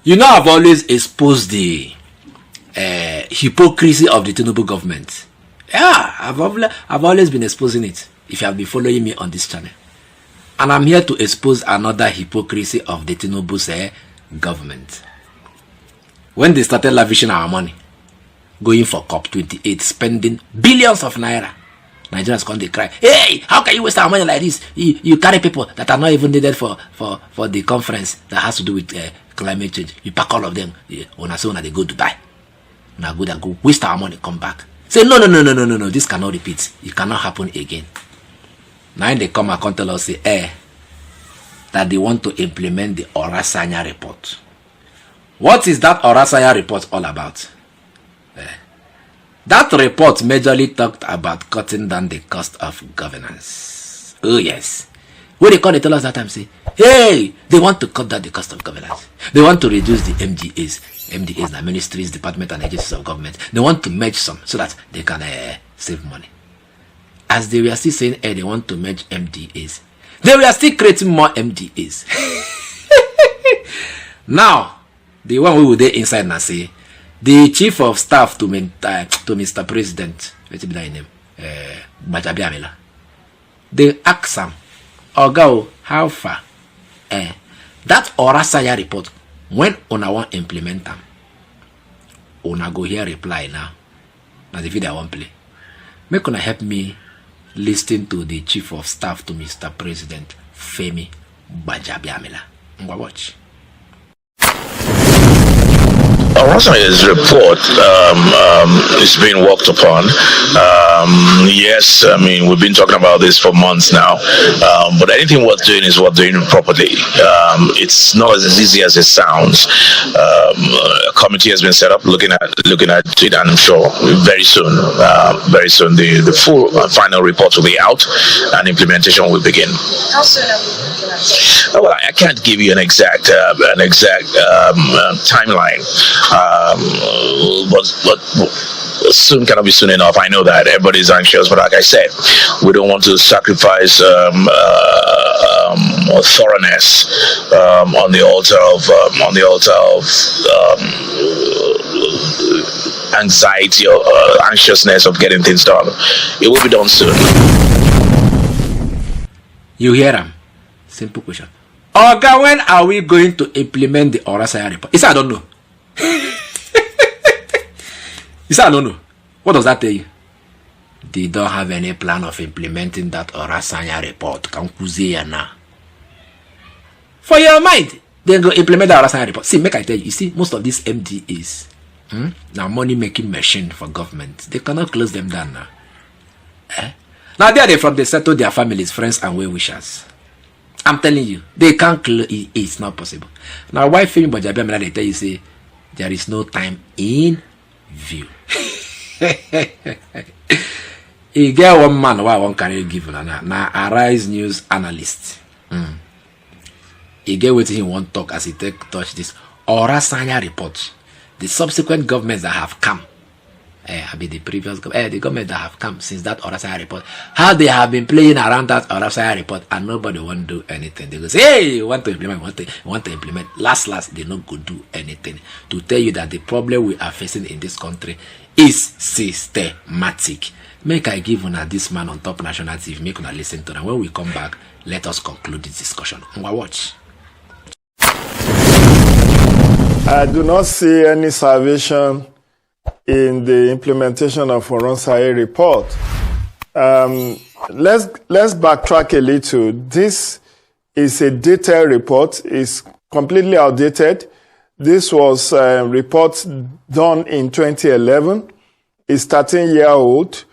You know, I've always exposed the hypocrisy of the Tinubu government. Yeah, I've always been exposing it. If you have been following me on this channel. And I'm here to expose another hypocrisy of the Tinubu's government. When they started lavishing our money, going for COP28, spending billions of naira, Nigerians come, they cry, hey, how can you waste our money like this? You carry people that are not even needed for the conference that has to do with climate change. You pack all of them. When I say when they go to Dubai, now go waste our money, come back. Say, no, this cannot repeat. It cannot happen again. Now they come and tell us, say, that they want to implement the Orasanya report. What is that Orasanya report all about? That report majorly talked about cutting down the cost of governance. Oh yes. When they tell us that time, say, hey, they want to cut down the cost of governance. They want to reduce the MDAs, the ministries, departments, and agencies of government. They want to merge some so that they can save money. As they were still saying, they want to merge MDAs, they were still creating more MDAs. Now, the one we were there inside now say, the chief of staff to Mr. President, what's his name? Bajabiamela. They ask him, Oga, how far? That Orasanya report, when una want implement them, una go here reply now. Now the video I want play. Make una help me listen to the chief of staff to Mr. President, Femi Bajabiamela. Watch. Oransa's report is being worked upon. Yes, I mean, we've been talking about this for months now, but anything worth doing is worth doing properly. It's not as easy as it sounds. A committee has been set up looking at it, and I'm sure very soon the full final report will be out and implementation will begin. How soon are we looking at? Well, I can't give you an exact timeline. But soon cannot be soon enough. I know that everybody's anxious, but like I said, we don't want to sacrifice thoroughness on the altar of anxiety or anxiousness of getting things done. It will be done soon. You hear him? Simple question. Oga, when are we going to implement the Orasanya report? He said, I don't know. He said, I don't know. What does that tell you? They don't have any plan of implementing that Orasanya report. For your mind, they go implement the Orasanya report. See, make I tell you, you see, most of these MDAs, now money-making machine for government. They cannot close them down now. Now they are from they settle their families, friends, and well-wishers. I'm telling you, they can't close it. It's not possible. Now, why Femi Bajabiamela they tell you say there is no time in view? He get one man who I won't carry give now Arise News analyst. He get what he want talk as he touch this Orasanya report. The subsequent governments that have come, the previous the government that have come since that Orasanya report, how they have been playing around that Orasanya report and nobody want to do anything. They go say, hey, you want to implement, want to implement. Last, they not go do anything. To tell you that the problem we are facing in this country is systematic. Make I give una this man on top national TV, make una listen to them. When we come back, let us conclude this discussion. Watch. I do not see any salvation in the implementation of Orasanya report. Let's backtrack a little. This is a detailed report. It's completely outdated. This was a report done in 2011. It's 13-year-old.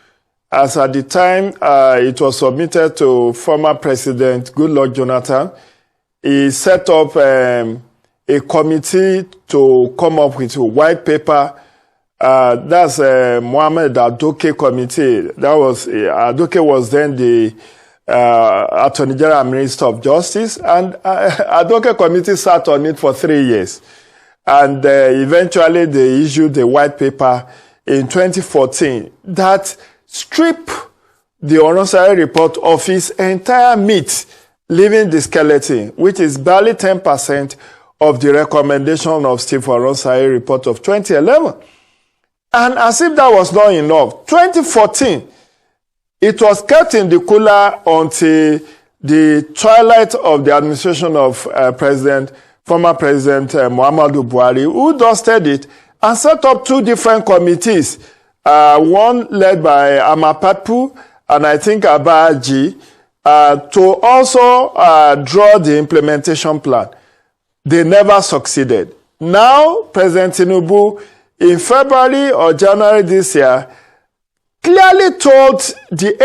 As at the time it was submitted to former President Goodluck Jonathan, he set up a committee to come up with a white paper. That's Mohammed Adoke committee. That was Adoke was then the Attorney General and Minister of Justice, and Adoke committee sat on it for 3 years, and eventually they issued a white paper in 2014 that stripped the Orasanya report of its entire meat, leaving the skeleton, which is barely 10% of the recommendation of Steve Oronsai report of 2011. And as if that was not enough, 2014, it was kept in the cooler until the twilight of the administration of former President Muhammadu Buhari, who dusted it and set up two different committees, one led by Amapatpu and I think Abaji, to also draw the implementation plan. They never succeeded. Now, President Tinubu, in February or January this year, clearly told the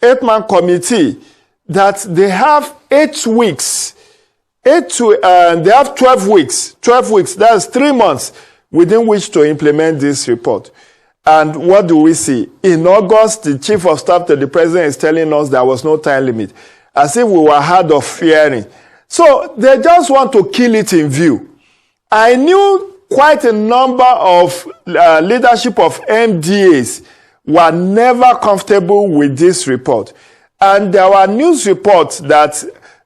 eight-man committee that they have 8 weeks. They have 12 weeks. 12 weeks, that's 3 months within which to implement this report. And what do we see? In August, the chief of staff to the president is telling us there was no time limit, as if we were hard of hearing. So they just want to kill it in view. I knew quite a number of leadership of MDAs were never comfortable with this report. And there were news reports that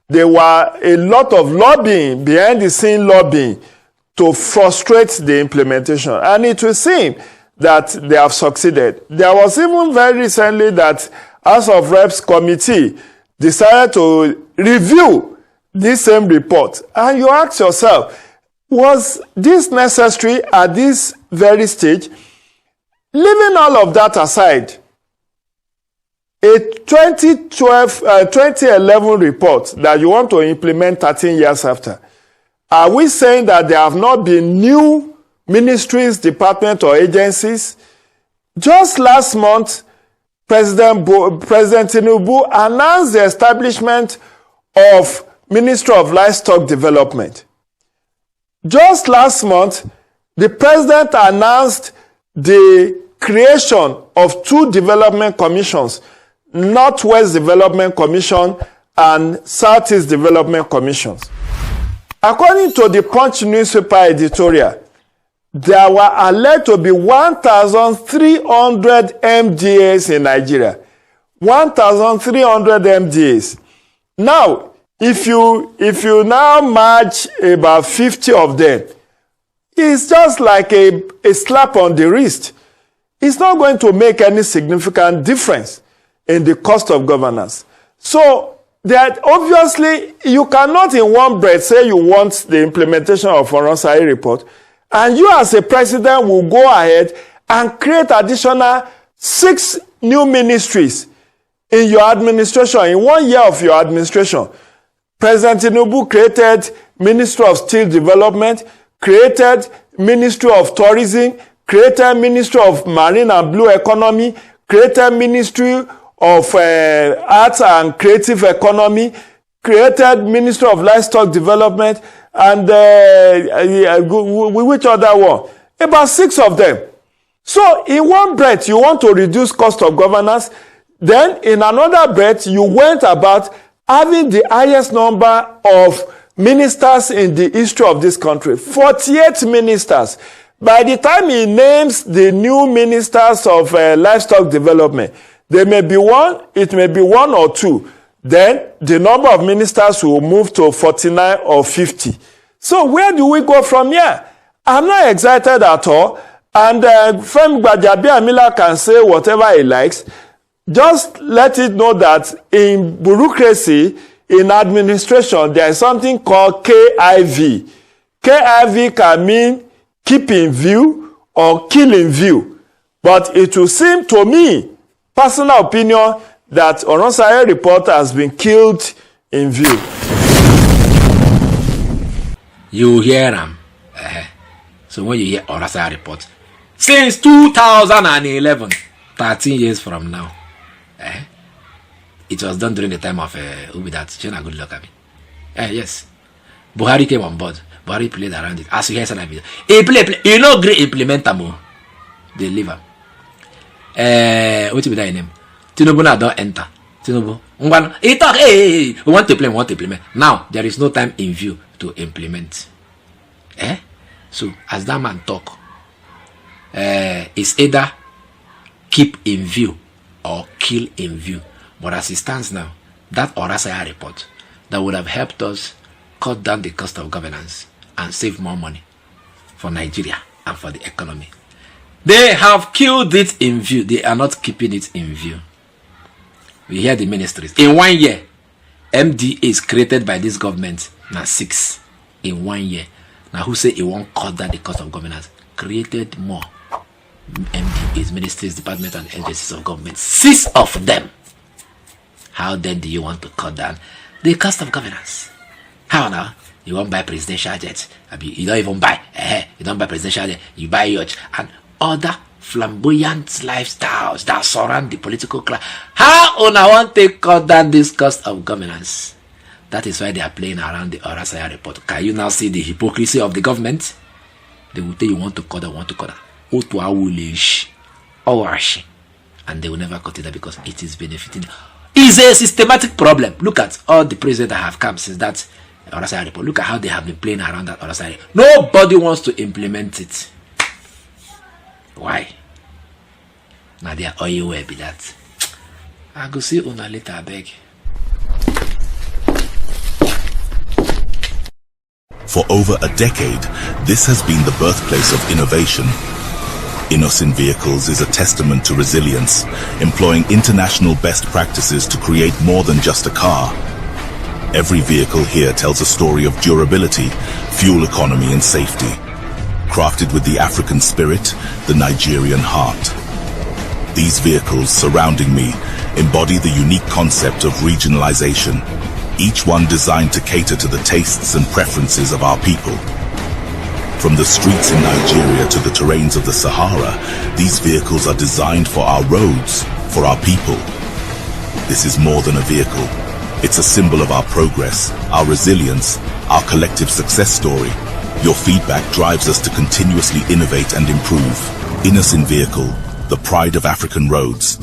there were a lot of lobbying, behind the scene lobbying, to frustrate the implementation. And it will seem that they have succeeded. There was even very recently that House of Reps committee decided to review this same report. And you ask yourself, was this necessary at this very stage? Leaving all of that aside, a 2011 report that you want to implement 13 years after, are we saying that there have not been new ministries, departments, or agencies? Just last month, President Tinubu announced the establishment of Ministry of Livestock Development. Just last month, the president announced the creation of 2 development commissions, Northwest Development Commission and Southeast Development Commissions. According to the Punch newspaper editorial, there were alleged to be 1,300 MDAs in Nigeria. 1,300 MDAs. Now, if you now merge about 50 of them, it's just like a slap on the wrist. It's not going to make any significant difference in the cost of governance. So that obviously you cannot in one breath say you want the implementation of Oronsai report, and you as a president will go ahead and create additional 6 new ministries in your administration, in 1 year of your administration. President Tinubu created Ministry of Steel Development, created Ministry of Tourism, created Ministry of Marine and Blue Economy, created Ministry of Arts and Creative Economy, created Ministry of Livestock Development, and which other one? About 6 of them. So in one breath, you want to reduce cost of governance. Then in another breath, you went about having the highest number of ministers in the history of this country. 48 ministers. By the time he names the new ministers of livestock development, there may be one, it may be 1 or 2. Then the number of ministers will move to 49 or 50. So where do we go from here? I'm not excited at all. And Femi Gbajabiamila can say whatever he likes. Just let it know that in bureaucracy, in administration, there is something called KIV. KIV can mean keep in view or kill in view. But it will seem to me, personal opinion, that Oronsai report has been killed in view. You hear them. So when you hear Oronsai report, since 2011, 13 years from now, it was done during the time of who be that? China, good luck at me. Yes. Buhari came on board. Buhari played around it. As you hear some video. He play. You know, great implementer more. They leave him. What be that name? Tinubu now don't enter. Tinubu. He talk, hey, we want to implement. Now, there is no time in view to implement. So, as that man talk, it's either keep in view or kill in view. But as it stands now, that Oronsai report that would have helped us cut down the cost of governance and save more money for Nigeria and for the economy. They have killed it in view. They are not keeping it in view. We hear the ministries. In 1 year, MDA is created by this government. Now 6 in 1 year. Now who say it won't cut down the cost of governance? Created more MDAs, ministries, departments, and agencies of government. 6 of them. How then do you want to cut down the cost of governance? How now? You won't buy presidential jets. You don't even buy. You don't buy presidential jets. You buy yachts and other flamboyant lifestyles that surround the political class. How on I want to cut down this cost of governance? That is why they are playing around the Orasaya report. Can you now see the hypocrisy of the government? They will tell you want to cut down, ooooooo, and they will never cut it down because it is benefiting. It's a systematic problem. Look at all the presidents that have come since that Orasaya report. Look at how they have been playing around that Orasaya report. Nobody wants to implement it. Why? Now they are all way be that. I go see una later, I beg. For over a decade, this has been the birthplace of innovation. Innocent Vehicles is a testament to resilience, employing international best practices to create more than just a car. Every vehicle here tells a story of durability, fuel economy and safety. Crafted with the African spirit, the Nigerian heart. These vehicles surrounding me embody the unique concept of regionalization, each one designed to cater to the tastes and preferences of our people. From the streets in Nigeria to the terrains of the Sahara, these vehicles are designed for our roads, for our people. This is more than a vehicle. It's a symbol of our progress, our resilience, our collective success story. Your feedback drives us to continuously innovate and improve. Innocent Vehicle, the pride of African roads.